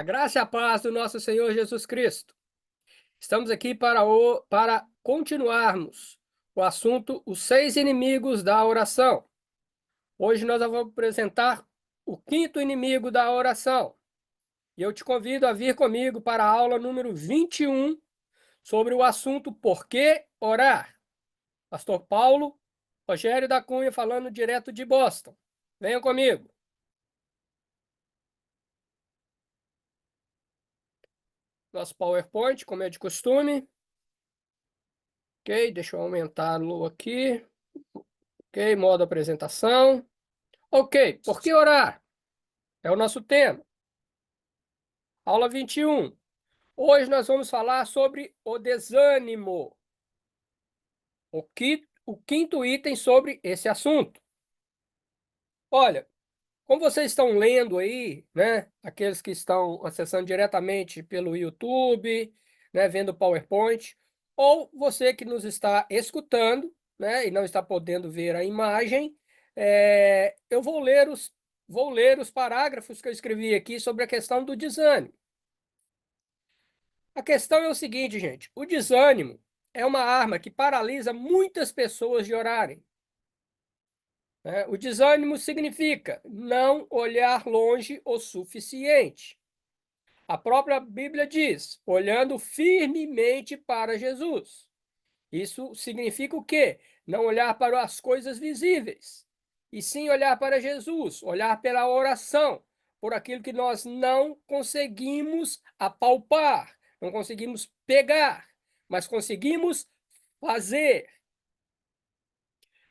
A graça e a paz do nosso Senhor Jesus Cristo. Estamos aqui para continuarmos o assunto Os 6 inimigos da oração. Hoje nós vamos apresentar o 5º inimigo da oração. E eu te convido a vir comigo para a aula número 21 sobre o assunto Por que orar? Pastor Paulo Rogério da Cunha falando direto de Boston. Venham comigo. Nosso PowerPoint, como é de costume. Ok, deixa eu aumentá-lo aqui. Ok, modo apresentação. Ok, por que orar? É o nosso tema. Aula 21. Hoje nós vamos falar sobre o desânimo. O 5º item sobre esse assunto. Olha, como vocês estão lendo aí, né? Aqueles que estão acessando diretamente pelo YouTube, né? Vendo o PowerPoint, ou você que nos está escutando, né? E não está podendo ver a imagem, eu vou ler os parágrafos que eu escrevi aqui sobre a questão do desânimo. A questão é o seguinte, gente: o desânimo é uma arma que paralisa muitas pessoas de orarem. O desânimo significa não olhar longe o suficiente. A própria Bíblia diz, olhando firmemente para Jesus. Isso significa o quê? Não olhar para as coisas visíveis, e sim olhar para Jesus, olhar pela oração, por aquilo que nós não conseguimos apalpar, não conseguimos pegar, mas conseguimos fazer.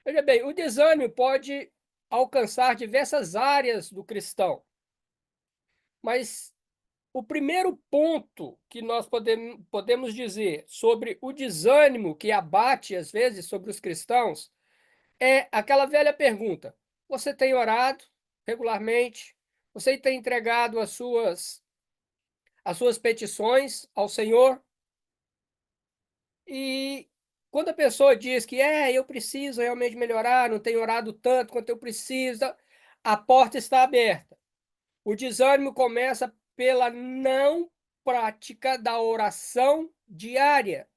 Veja bem, o desânimo pode alcançar diversas áreas do cristão, mas o primeiro ponto que nós podemos dizer sobre o desânimo que abate, às vezes, sobre os cristãos, é aquela velha pergunta: você tem orado regularmente? Você tem entregado as suas petições ao Senhor? E quando a pessoa diz que eu preciso realmente melhorar, não tenho orado tanto quanto eu preciso, a porta está aberta. O desânimo começa pela não prática da oração diária.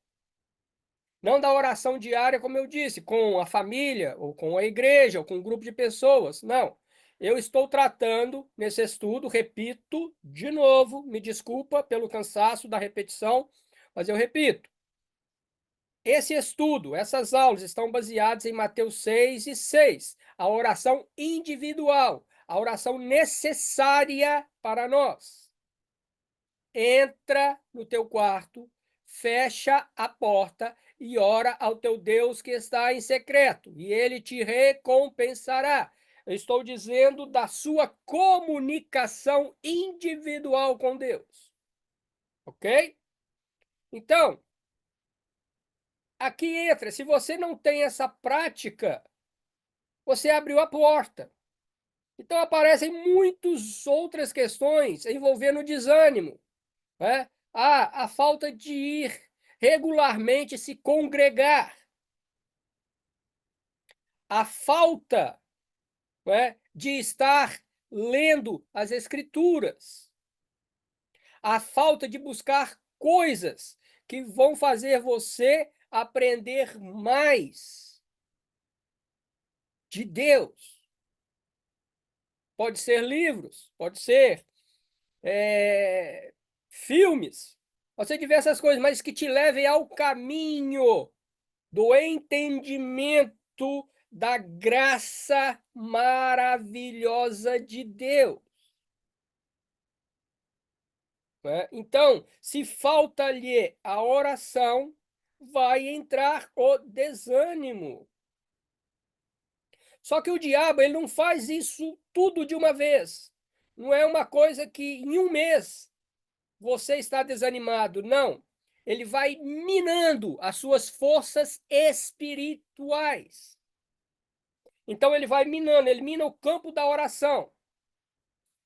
Não da oração diária, como eu disse, com a família, ou com a igreja, ou com um grupo de pessoas. Não. Eu estou tratando nesse estudo, repito de novo, me desculpa pelo cansaço da repetição, mas eu repito. Esse estudo, essas aulas estão baseadas em Mateus 6:6, a oração individual, a oração necessária para nós. Entra no teu quarto, fecha a porta e ora ao teu Deus que está em secreto, e ele te recompensará. Eu estou dizendo da sua comunicação individual com Deus. Ok? Então, aqui entra, se você não tem essa prática, você abriu a porta. Então aparecem muitas outras questões envolvendo desânimo, né? A falta de ir regularmente se congregar, a falta, né, de estar lendo as Escrituras, a falta de buscar coisas que vão fazer você aprender mais de Deus. Pode ser livros, pode ser filmes, pode ser diversas coisas, mas que te levem ao caminho do entendimento da graça maravilhosa de Deus. Então, se falta-lhe a oração, vai entrar o desânimo. Só que o diabo, ele não faz isso tudo de uma vez. Não é uma coisa que em um mês você está desanimado, não. Ele vai minando as suas forças espirituais. Então ele vai minando, ele mina o campo da oração.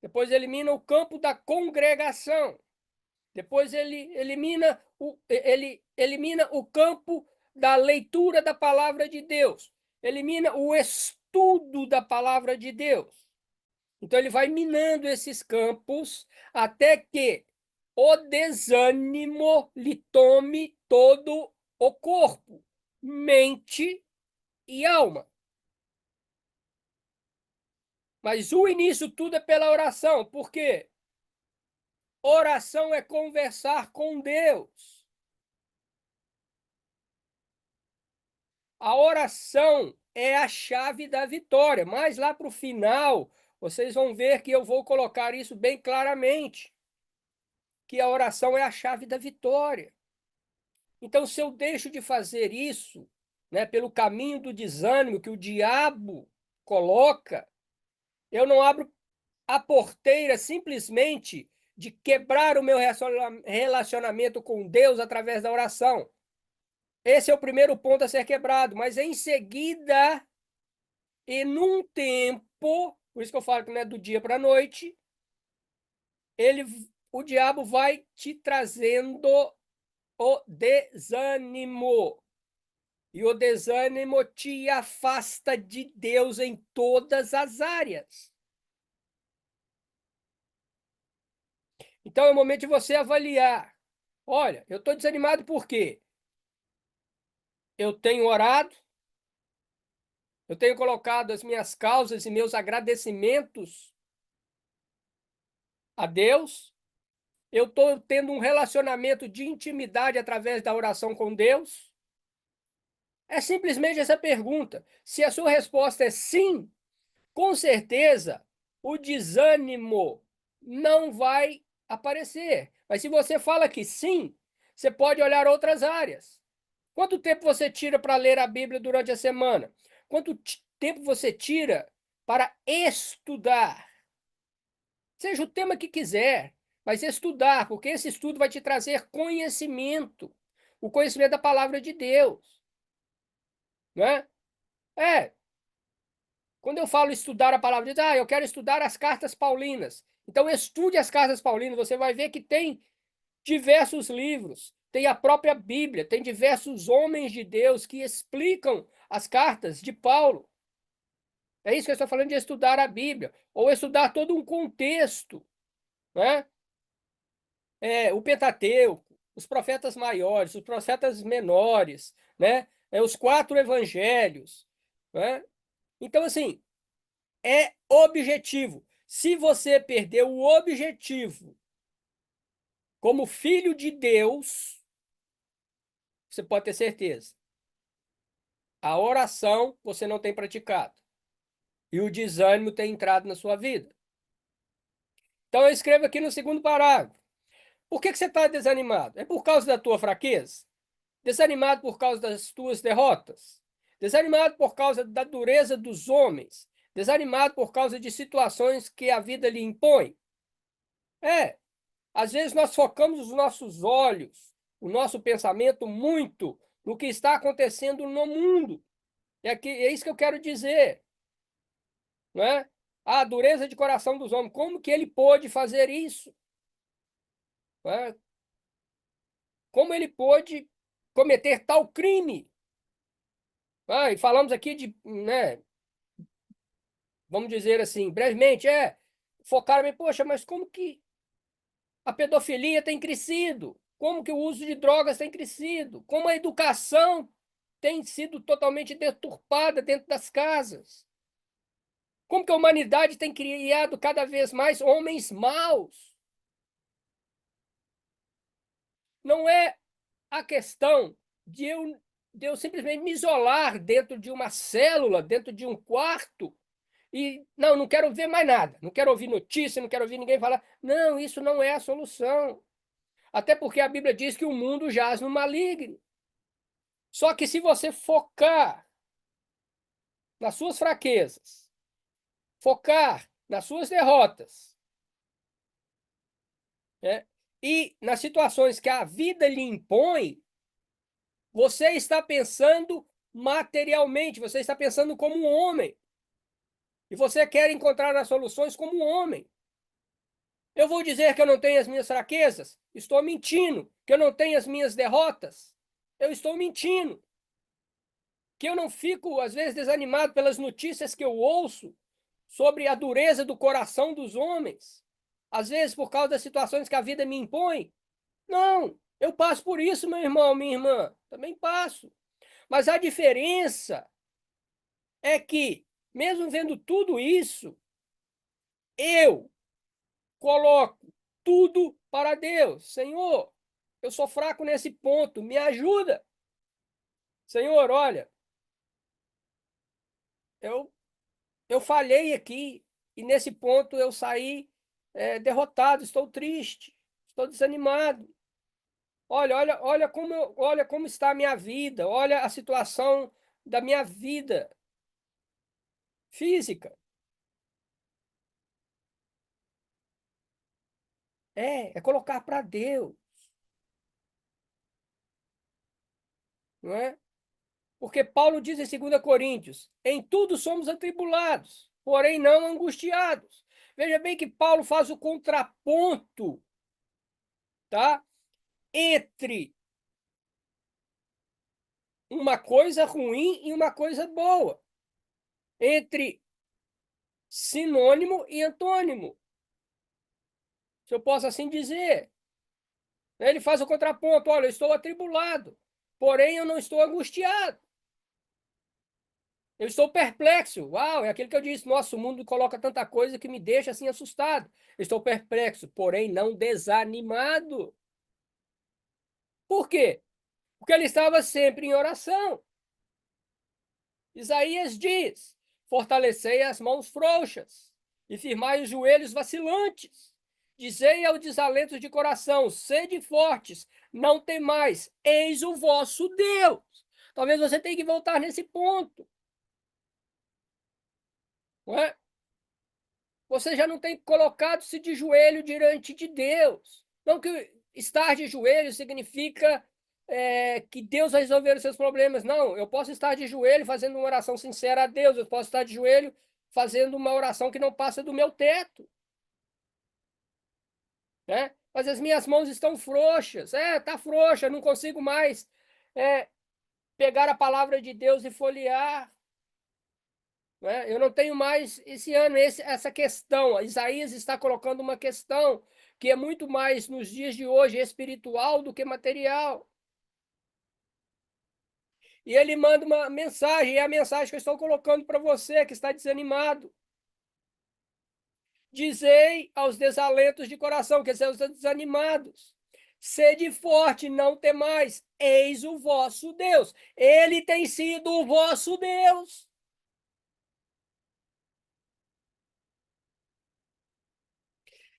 Depois ele mina o campo da congregação. Depois ele elimina o campo da leitura da palavra de Deus. Elimina o estudo da palavra de Deus. Então ele vai minando esses campos até que o desânimo lhe tome todo o corpo, mente e alma. Mas o início tudo é pela oração. Por quê? Oração é conversar com Deus. A oração é a chave da vitória. Mas lá para o final, vocês vão ver que eu vou colocar isso bem claramente. Que a oração é a chave da vitória. Então, se eu deixo de fazer isso, né, pelo caminho do desânimo que o diabo coloca, eu não abro a porteira simplesmente de quebrar o meu relacionamento com Deus através da oração. Esse é o primeiro ponto a ser quebrado, mas em seguida, e num tempo, por isso que eu falo que não é do dia para a noite, o diabo vai te trazendo o desânimo. E o desânimo te afasta de Deus em todas as áreas. Então é o momento de você avaliar. Olha, eu estou desanimado por quê? Eu tenho orado, eu tenho colocado as minhas causas e meus agradecimentos a Deus, eu estou tendo um relacionamento de intimidade através da oração com Deus. É simplesmente essa pergunta. Se a sua resposta é sim, com certeza o desânimo não vai aparecer. Mas se você fala que sim, você pode olhar outras áreas. Quanto tempo você tira para ler a Bíblia durante a semana? Quanto tempo você tira para estudar? Seja o tema que quiser, mas estudar, porque esse estudo vai te trazer conhecimento, o conhecimento da palavra de Deus, né? É, quando eu falo estudar a palavra de Deus, eu quero estudar as cartas paulinas. Então estude as cartas paulinas, você vai ver que tem diversos livros, tem a própria Bíblia, tem diversos homens de Deus que explicam as cartas de Paulo. É isso que eu estou falando de estudar a Bíblia, ou estudar todo um contexto, né? O Pentateuco, os profetas maiores, os profetas menores, né? Os 4 evangelhos, né? Então, assim, é objetivo. Se você perder o objetivo como filho de Deus, você pode ter certeza. A oração você não tem praticado. E o desânimo tem entrado na sua vida. Então eu escrevo aqui no segundo parágrafo. Por que você está desanimado? É por causa da tua fraqueza? Desanimado por causa das tuas derrotas? Desanimado por causa da dureza dos homens? Desanimado por causa de situações que a vida lhe impõe? Às vezes nós focamos os nossos olhos, o nosso pensamento muito no que está acontecendo no mundo. É isso que eu quero dizer, né? A dureza de coração dos homens, como que ele pôde fazer isso? Né? Como ele pôde cometer tal crime? E falamos aqui de, né, vamos dizer assim, brevemente, focaram, poxa, mas como que a pedofilia tem crescido? Como que o uso de drogas tem crescido? Como a educação tem sido totalmente deturpada dentro das casas? Como que a humanidade tem criado cada vez mais homens maus? Não é a questão de eu simplesmente me isolar dentro de uma célula, dentro de um quarto, e não quero ver mais nada, não quero ouvir notícia, não quero ouvir ninguém falar. Não, isso não é a solução. Até porque a Bíblia diz que o mundo jaz no maligno. Só que se você focar nas suas fraquezas, focar nas suas derrotas, né? E nas situações que a vida lhe impõe, você está pensando materialmente, você está pensando como um homem. E você quer encontrar as soluções como um homem. Eu vou dizer que eu não tenho as minhas fraquezas? Estou mentindo. Que eu não tenho as minhas derrotas? Eu estou mentindo. Que eu não fico, às vezes, desanimado pelas notícias que eu ouço sobre a dureza do coração dos homens, às vezes por causa das situações que a vida me impõe? Não, eu passo por isso, meu irmão, minha irmã, também passo. Mas a diferença é que, mesmo vendo tudo isso, eu coloco tudo para Deus. Senhor, eu sou fraco nesse ponto, me ajuda. Senhor, olha, eu, eu falhei aqui e nesse ponto eu saí derrotado, estou triste, estou desanimado. Olha como está a minha vida, olha a situação da minha vida física. É colocar para Deus, não é? Porque Paulo diz em 2 Coríntios: em tudo somos atribulados, porém não angustiados. Veja bem que Paulo faz o contraponto, tá? Entre uma coisa ruim e uma coisa boa, entre sinônimo e antônimo, se eu posso assim dizer. Ele faz o contraponto: olha, eu estou atribulado, porém eu não estou angustiado. Eu estou perplexo. Uau, é aquilo que eu disse. Nosso mundo coloca tanta coisa que me deixa assim assustado. Eu estou perplexo, porém não desanimado. Por quê? Porque ele estava sempre em oração. Isaías diz: fortalecei as mãos frouxas e firmai os joelhos vacilantes. Dizei aos desalentos de coração: sede fortes, não temais, eis o vosso Deus. Talvez você tenha que voltar nesse ponto, não é? Você já não tem colocado-se de joelho diante de Deus. Não que estar de joelho significa que Deus vai resolver os seus problemas. Não, eu posso estar de joelho fazendo uma oração sincera a Deus. Eu posso estar de joelho fazendo uma oração que não passa do meu teto, né? Mas as minhas mãos estão frouxas. Tá frouxa, não consigo mais pegar a palavra de Deus e folhear. Né? Eu não tenho mais esse ano essa questão. Isaías está colocando uma questão que é muito mais nos dias de hoje espiritual do que material. E ele manda uma mensagem, é a mensagem que eu estou colocando para você que está desanimado. Dizei aos desalentos de coração, que são os desanimados: sede forte, não temais, eis o vosso Deus. Ele tem sido o vosso Deus.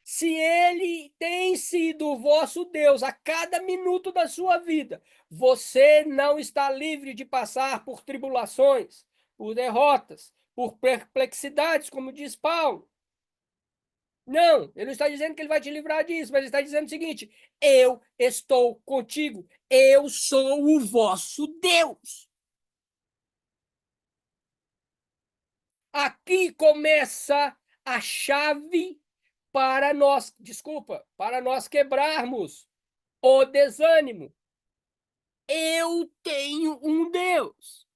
Se ele tem sido o vosso Deus a cada minuto da sua vida, você não está livre de passar por tribulações, por derrotas, por perplexidades, como diz Paulo. Não, ele não está dizendo que ele vai te livrar disso, mas ele está dizendo o seguinte: eu estou contigo, eu sou o vosso Deus. Aqui começa a chave para nós quebrarmos o desânimo. Eu tenho um Deus.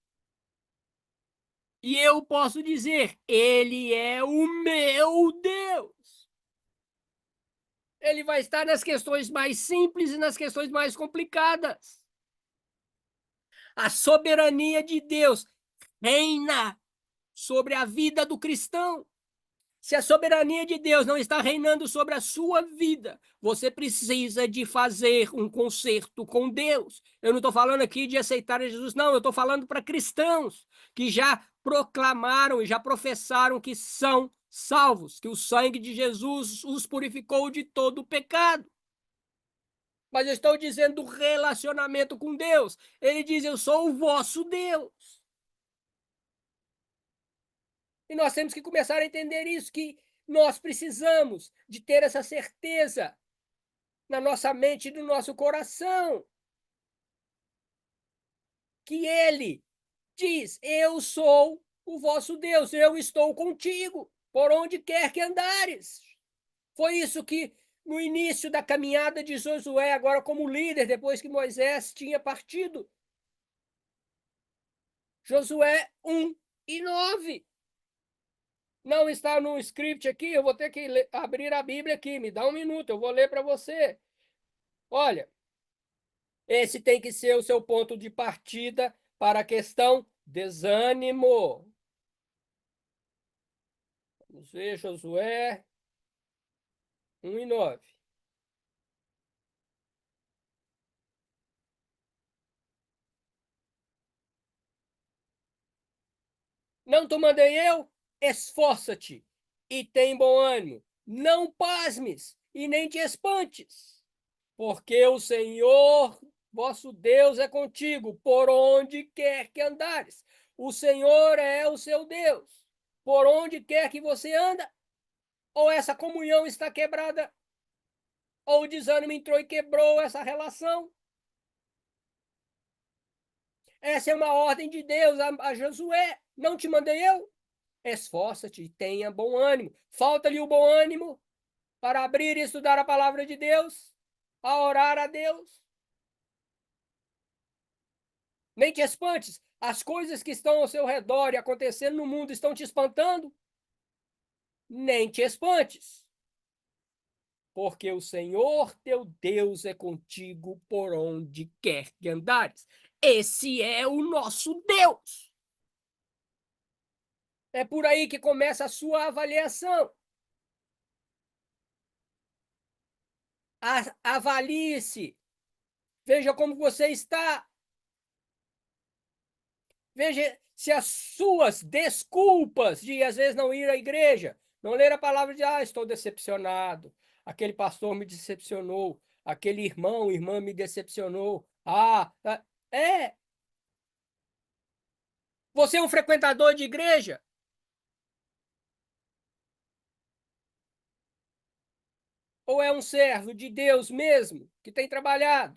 E eu posso dizer, ele é o meu Deus. Ele vai estar nas questões mais simples e nas questões mais complicadas. A soberania de Deus reina sobre a vida do cristão. Se a soberania de Deus não está reinando sobre a sua vida, você precisa de fazer um concerto com Deus. Eu não estou falando aqui de aceitar Jesus, não. Eu estou falando para cristãos que já proclamaram e já professaram que são salvos, que o sangue de Jesus os purificou de todo o pecado. Mas eu estou dizendo do relacionamento com Deus. Ele diz: eu sou o vosso Deus. E nós temos que começar a entender isso, que nós precisamos de ter essa certeza na nossa mente e no nosso coração, que Ele diz: eu sou o vosso Deus, eu estou contigo, por onde quer que andares. Foi isso que, no início da caminhada de Josué, agora como líder, depois que Moisés tinha partido, Josué 1:9. Não está no script aqui, eu vou ter que abrir a Bíblia aqui, me dá um minuto, eu vou ler para você. Olha, esse tem que ser o seu ponto de partida para a questão desânimo. Vamos ver, Josué 1:9. Não te mandei eu? Esforça-te e tem bom ânimo. Não pasmes e nem te espantes, porque o Senhor vosso Deus é contigo, por onde quer que andares. O Senhor é o seu Deus, por onde quer que você anda. Ou essa comunhão está quebrada, ou o desânimo entrou e quebrou essa relação. Essa é uma ordem de Deus a Josué. Não te mandei eu? Esforça-te e tenha bom ânimo. Falta-lhe o bom ânimo para abrir e estudar a palavra de Deus, a orar a Deus. Nem te espantes. As coisas que estão ao seu redor e acontecendo no mundo estão te espantando? Nem te espantes. Porque o Senhor teu Deus é contigo por onde quer que andares. Esse é o nosso Deus. É por aí que começa a sua avaliação. Avalie-se. Veja como você está. Veja se as suas desculpas de às vezes não ir à igreja, não ler a palavra de estou decepcionado, aquele pastor me decepcionou, aquele irmão, irmã me decepcionou. É. Você é um frequentador de igreja? Ou é um servo de Deus mesmo, que tem trabalhado?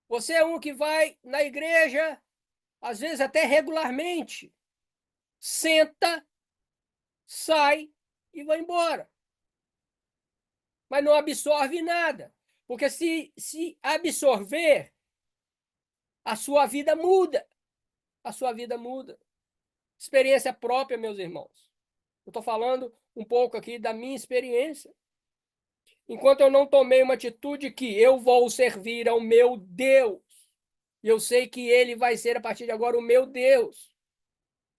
Você é um que vai na igreja, às vezes até regularmente, senta, sai e vai embora. Mas não absorve nada. Porque se absorver, a sua vida muda. A sua vida muda. Experiência própria, meus irmãos. Eu estou falando um pouco aqui da minha experiência. Enquanto eu não tomei uma atitude que eu vou servir ao meu Deus, e eu sei que ele vai ser a partir de agora o meu Deus.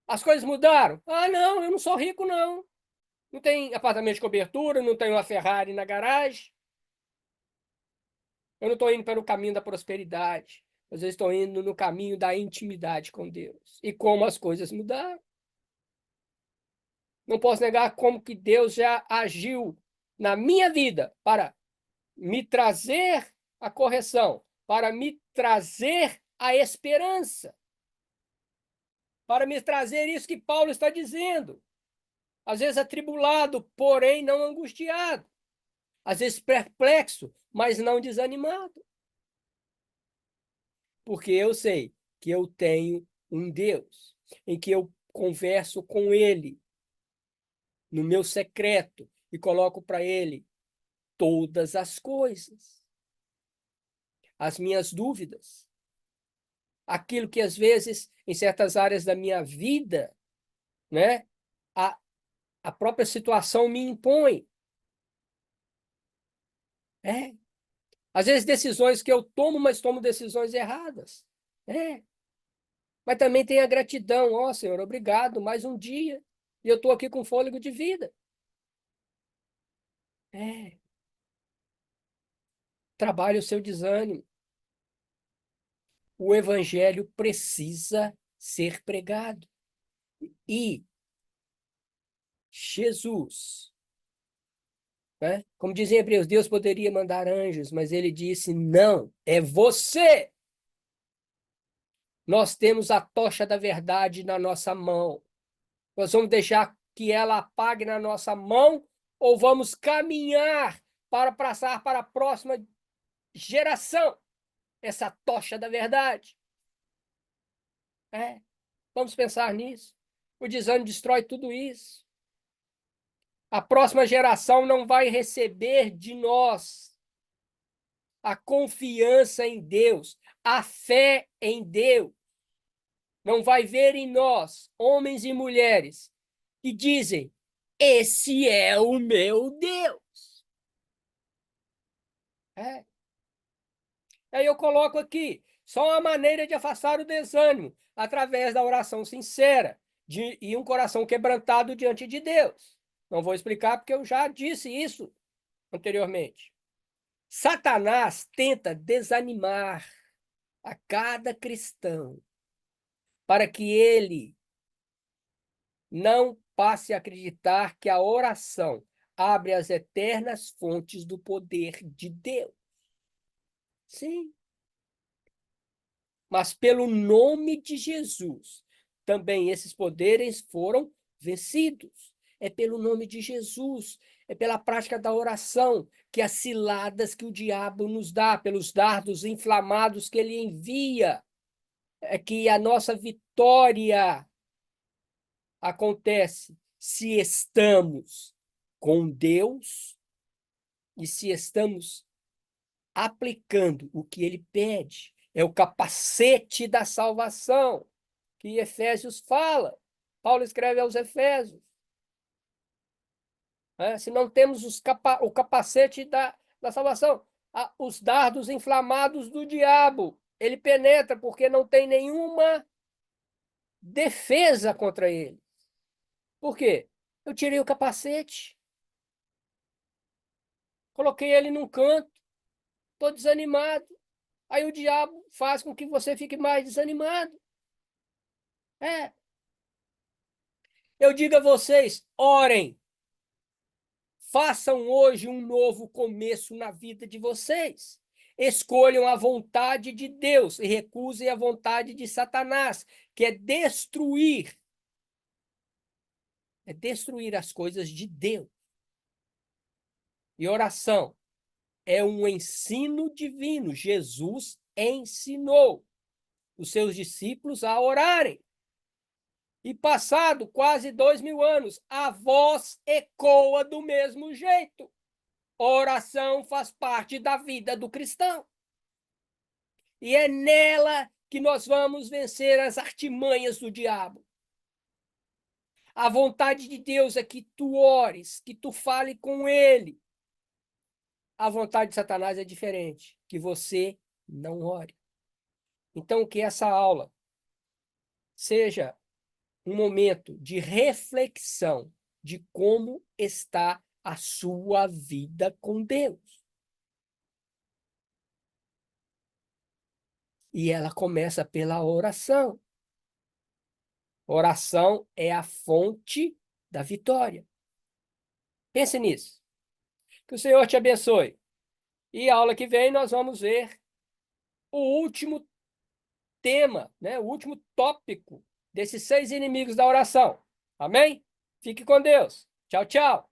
As coisas mudaram? Não, eu não sou rico, não. Não tem apartamento de cobertura, não tenho uma Ferrari na garagem. Eu não estou indo pelo caminho da prosperidade, mas eu estou indo no caminho da intimidade com Deus. E como as coisas mudaram. Não posso negar como que Deus já agiu na minha vida para me trazer a correção, para me trazer a esperança, para me trazer isso que Paulo está dizendo. Às vezes atribulado, porém não angustiado. Às vezes perplexo, mas não desanimado. Porque eu sei que eu tenho um Deus em que eu converso com Ele no meu secreto e coloco para Ele todas as coisas, as minhas dúvidas, aquilo que às vezes em certas áreas da minha vida, né, a, a própria situação me impõe. É. Às vezes decisões que eu tomo, mas tomo decisões erradas. É. Mas também tem a gratidão. Senhor, obrigado, mais um dia. E eu estou aqui com fôlego de vida. É. Trabalhe o seu desânimo. O evangelho precisa ser pregado. E Jesus, né? Como dizem Hebreus, Deus poderia mandar anjos, mas ele disse: não, é você. Nós temos a tocha da verdade na nossa mão. Nós vamos deixar que ela apague na nossa mão ou vamos caminhar para passar para a próxima geração essa tocha da verdade? Vamos pensar nisso. O desânimo destrói tudo isso. A próxima geração não vai receber de nós a confiança em Deus, a fé em Deus. Não vai ver em nós, homens e mulheres, que dizem: esse é o meu Deus. Aí eu coloco aqui, só uma maneira de afastar o desânimo, através da oração sincera e um coração quebrantado diante de Deus. Não vou explicar porque eu já disse isso anteriormente. Satanás tenta desanimar a cada cristão para que ele não passe a acreditar que a oração abre as eternas fontes do poder de Deus. Sim. Mas pelo nome de Jesus, também esses poderes foram vencidos. É pelo nome de Jesus, é pela prática da oração, que as ciladas que o diabo nos dá, pelos dardos inflamados que ele envia, é que a nossa vitória acontece se estamos com Deus e se estamos aplicando o que ele pede. É o capacete da salvação que Efésios fala. Paulo escreve aos Efésios. Se não temos o capacete da salvação, os dardos inflamados do diabo, ele penetra porque não tem nenhuma defesa contra ele. Por quê? Eu tirei o capacete, coloquei ele num canto, estou desanimado. Aí o diabo faz com que você fique mais desanimado. Eu digo a vocês, orem. Façam hoje um novo começo na vida de vocês. Escolham a vontade de Deus e recusem a vontade de Satanás, que é destruir. É destruir as coisas de Deus. E oração é um ensino divino. Jesus ensinou os seus discípulos a orarem. E passado quase 2000 anos, a voz ecoa do mesmo jeito. Oração faz parte da vida do cristão. E é nela que nós vamos vencer as artimanhas do diabo. A vontade de Deus é que tu ores, que tu fale com ele. A vontade de Satanás é diferente, que você não ore. Então, que essa aula seja um momento de reflexão de como está a sua vida com Deus. E ela começa pela oração. Oração é a fonte da vitória. Pense nisso. Que o Senhor te abençoe. E a aula que vem nós vamos ver o último tema, né? O último tópico desses 6 inimigos da oração. Amém? Fique com Deus. Tchau, tchau.